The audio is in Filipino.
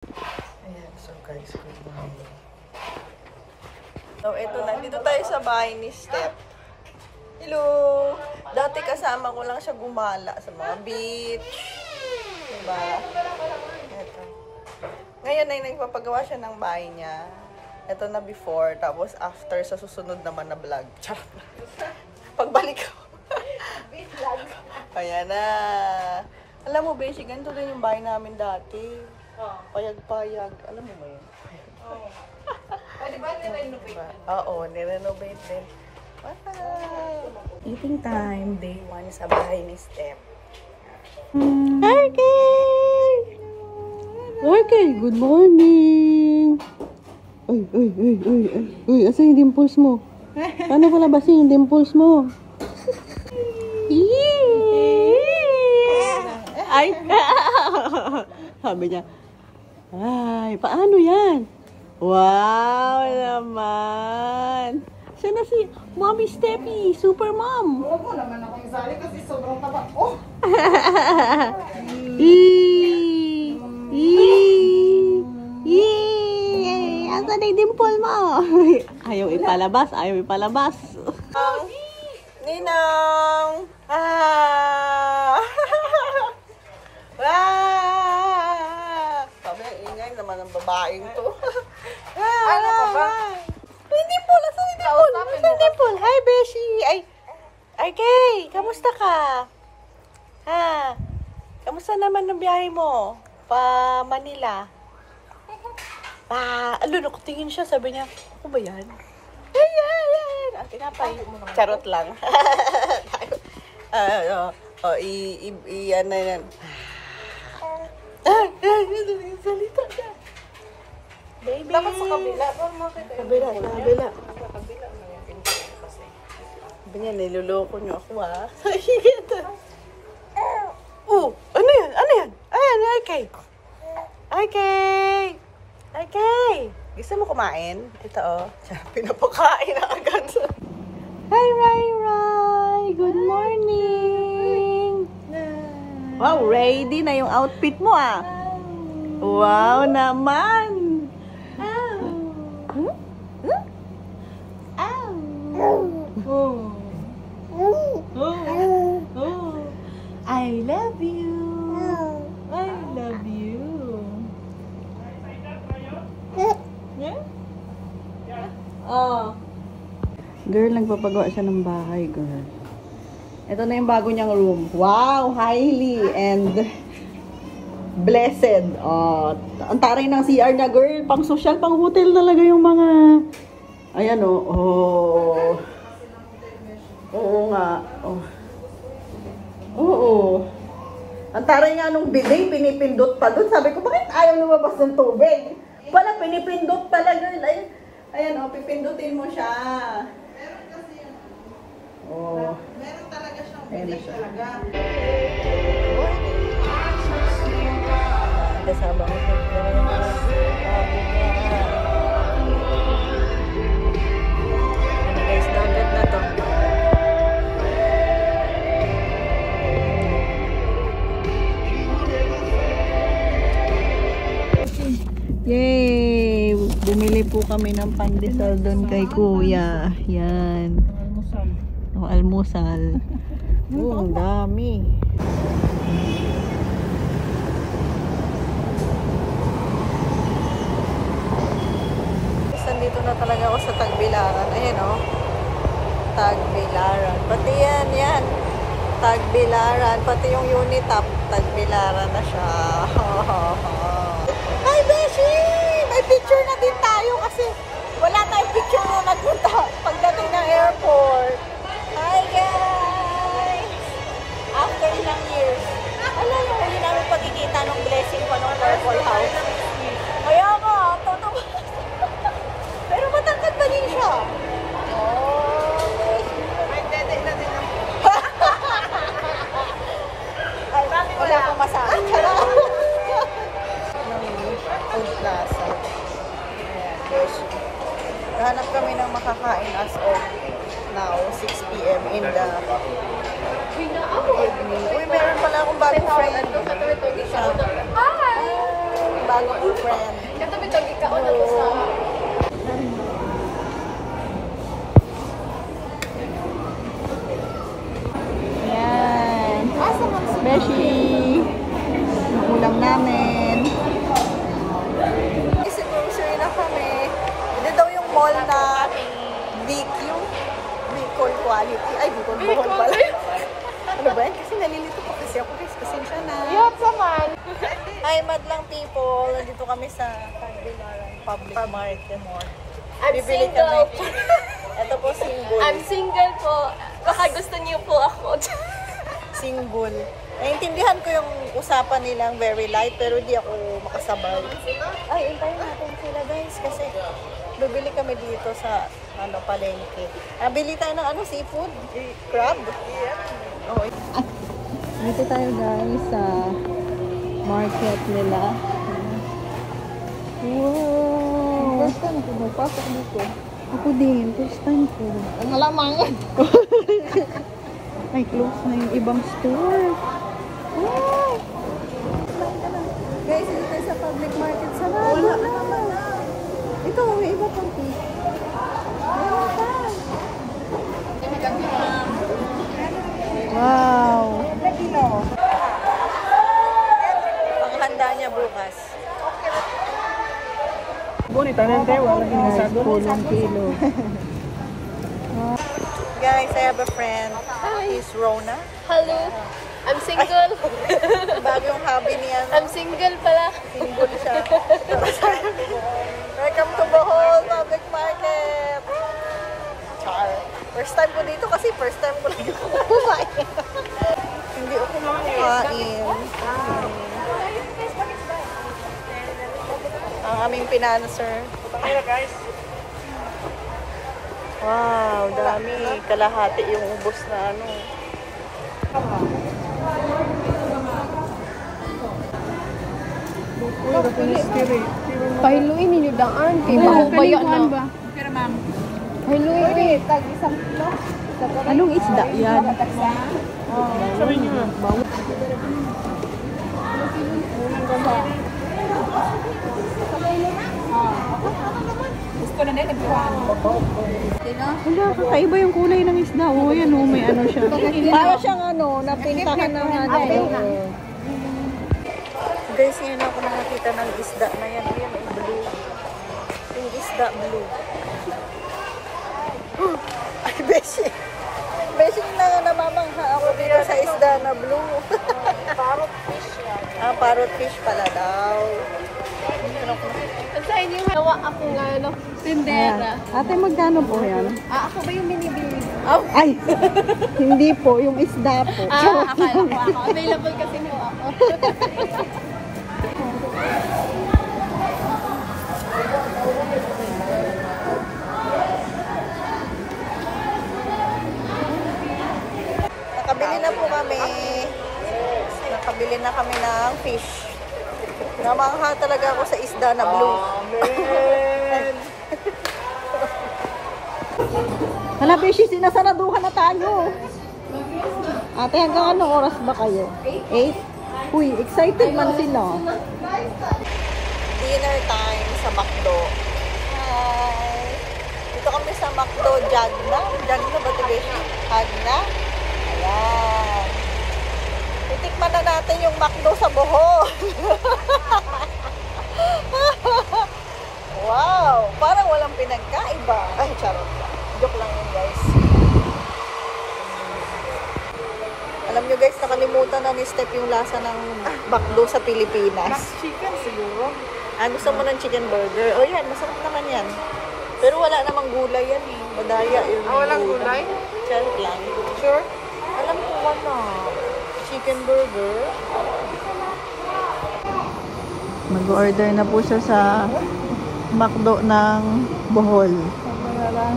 Ayan, so guys, good morning. So, eto na. Dito tayo sa bahay ni Steph. Hello! Dati kasama ko lang siya gumala sa mga beach. Diba? Eto. Ngayon ay nagpapagawa siya ng bahay niya. Ito na before, tapos after sa susunod naman na vlog. Charot. Pagbalik ko. Ayan na. Alam mo, Beshi, ganito din yung bahay namin dati. Payag-payag. Alam mo ba yun? Oo. Di ba nirenovate? Oo, nirenovate din. Wow! Eating time, day 1 sa bahay ni Steph. Arkay! Arkay, good morning! Uy, asa yung dimples mo? Paano palabasin yung dimples mo? Ay! Sabi niya, ay, paano yan? Wow naman! Siya na si Mommy Steffi, super mom! Huwag mo naman akong isali kasi sobrang taba. Oh! Asa na yung dimple mo? Ayaw ipalabas, ayaw ipalabas. Ninang! Ah! Ah! Sabi, ingay naman ng babaeng to. Ano ka ba? Hindi po, nasa dimple. Hi, Beshi. Ay, Kay, kamusta ka? Ha? Kamusta naman ang biyahe mo? Pa Manila? Nakutingin siya, sabi niya, ako ba yan? Ayan. Tinapay. Charot lang. Ano yan. Salita ka. Baby. Dapat sa kabila. Para makita yun. Kabila. Sabi niya, niloloko niyo ako ano yan? Ayan, Okay. Gusto mo kumain? Ito, pinapakain na agad. Hi, Rai! Good morning! Wow, ready na yung outfit mo ah! Wow naman! I love you! I love you! Oh. Girl, nagpapagawa siya ng bahay, girl. Ito na yung bago niyang room. Wow! Highly and blessed. Oh, ang taray ng CR na, girl. Pang social, pang hotel talaga yung mga... Ayan, oh. Oh. Oo nga. Oh. Oo. Ang taray nga nung bidet, pinipindot pa doon. Sabi ko, bakit ayaw lumabas ng tubig? Pala, pinipindot pala, girl. Ayan, oh, pipindutin mo siya. Oh. Meron talaga siyang Ayan na bidet siya. talaga. Kasama ko sa ano guys, dagat na to. Yay! Bumili po kami ng pandesal doon kay Kuya. Yan. O, almusal. Oh, ang dami. Nandito na talaga ako sa Tagbilaran. Ayan o. Tagbilaran. Pati yan. Tagbilaran. Pati yung Unitap. Tagbilaran na siya. Hi, Beshi! May picture na din tayo kasi wala tayong picture nung nagpunta pagdating ng airport. Hi, guys! After ilang years. Alam mo, huli namin pagkikita ng blessing pa ng Purple House. Kaya nga, totoo. Pero matangkad pa din siya. May dede na din ang Ay, wala akong masabi. Food Plaza. Ayan, Beshi. Hanap kami ng makakain as of now, 6 p.m. in the evening. Uy, meron pala akong bagong friend. Hi! bago kong friend. Katapitag ikaw na to sa... Ayan. Beshi. Ang ulam namin. Kasi grocery na kami. Hindi daw yung mall na BQ. Bicol Quality. Ay, Bicol Bohol pala. Ano ba yan? Kasi nalilito ko kasi ako guys. Pasensya na. Yup, naman. Hi, madlang people. Nandito kami sa Tagbilaran Public Market. I'm Bibili single. kami. Ito po, single. I'm single po. Baka gusto niyo po ako. Single. Naiintindihan ko yung usapan nilang very light, pero di ako makasabay. Ay, intayin natin sila guys, kasi bibili kami dito sa palengke. Bili tayo ng seafood? Crab? Oh, Dito tayo guys sa market nila. Wow! first time ko magpasok dito. Ako din, first time ko. Ang malamang. Ay, close na yung ibang store. Wow! Guys, dito tayo sa public market. Sarado naman. Ito, may iba pang tea. Meron pa. Wow! Ang handa niya bukas. Bonita na tayo, wala Guys, pulong kilo. Guys, I have a friend. He's Rona. Hello. I'm single. Bagong hobby niya. I'm single pala. Single siya. Welcome to Bohol Public Market. Char. First time ko dito kasi first time ko lang kumain. Hindi ako kumakain. Ang aming pinanser. guys. Wow, dami. Kalahati yung ubos na ano. Pahiluin ninyo daan. Kay mahubaya na. Pahiluin. Anong isda yan? Sabi niyo na. Wala, kakaiba yung kulay ng isda. Oh, yan oh, may ano siya. Para siyang ano, napintahan ng ano. Guys, yan ako nakakita ng isda na yan. Ayan, yung blue. Yung isda blue. Ay, Beshi. Beshi na namamangha ako dito sa isda na blue. Parrot fish yan. Parrot fish pala daw. Sa inyo, hawa ako nga, no? Tindera. Ate, magkano po yan? Ako ba yung binibili? Ay! Hindi po, yung isda po. Akala ko ako. Available kasi mo ako. Nakabili na po kami. Nakabili na kami ng fish. Namangha talaga ako sa isda na blue. Amen! Hala, Beshi, sinasaraduhan na tayo. Ate, hanggang anong oras ba kayo? 8? Uy, excited man sila. Dinner time sa McDo. Hi! Dito kami sa McDo, Jagna. Jagna ba ito, Beshi? Jagna. Ayan. Titikman na natin yung McDo sa Bohol. Wow! Parang walang pinagkaiba. Ay, charot. Joke lang yun, guys. Alam nyo guys, nakalimutan na ni Steph yung lasa ng McDo sa Pilipinas. Chicken siguro. Gusto mo ng chicken burger? O yan, masarap naman yan. Pero wala namang gulay yan eh. Madaya yung Walang gulay? Charot lang. Sure? Alam ko wala. Chicken burger. Mag-order na po siya sa McDo ng Bohol. Wala lang.